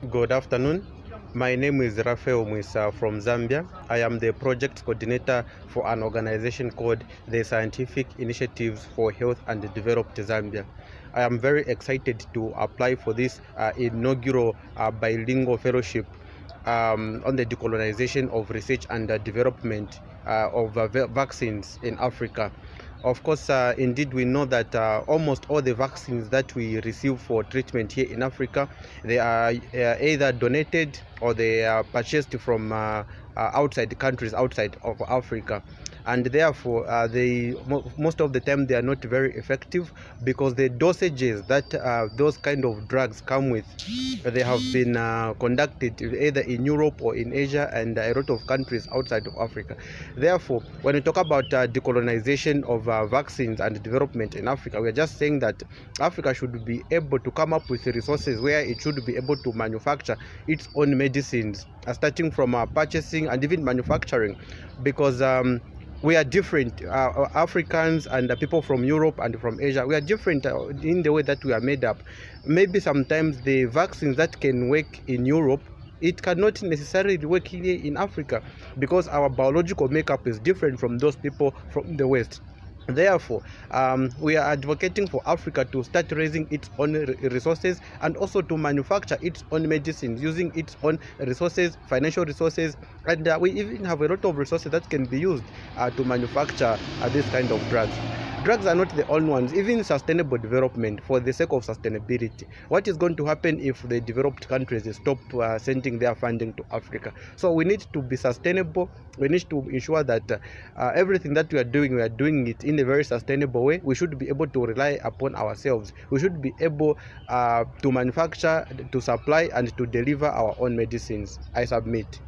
Good afternoon. My name is Rafael Mwisa from Zambia. I am the project coordinator for an organization called the Scientific Initiatives for Health and Developed Zambia. I am very excited to apply for this inaugural bilingual fellowship on the decolonization of research and development of vaccines in Africa. Of course, indeed, we know that almost all the vaccines that we receive for treatment here in Africa, they are either donated or they are purchased from outside countries outside of Africa, and therefore most of the time they are not very effective because the dosages that those kind of drugs come with, they have been conducted either in Europe or in Asia and a lot of countries outside of Africa. Therefore, when we talk about decolonization of vaccines and development in Africa, we are just saying that Africa should be able to come up with resources where it should be able to manufacture its own medicines, starting from purchasing and even manufacturing, because we are different. Africans and the people from Europe and from Asia, we are different in the way that we are made up. Maybe sometimes the vaccines that can work in Europe, it cannot necessarily work here in Africa because our biological makeup is different from those people from the West. Therefore, we are advocating for Africa to start raising its own resources and also to manufacture its own medicines using its own resources, financial resources, and we even have a lot of resources that can be used to manufacture this kind of drugs. Drugs are not the only ones, even sustainable development for the sake of sustainability. What is going to happen if the developed countries stop sending their funding to Africa? So we need to be sustainable. We need to ensure that everything that we are doing it in a very sustainable way. We should be able to rely upon ourselves. We should be able to manufacture, to supply, and to deliver our own medicines. I submit.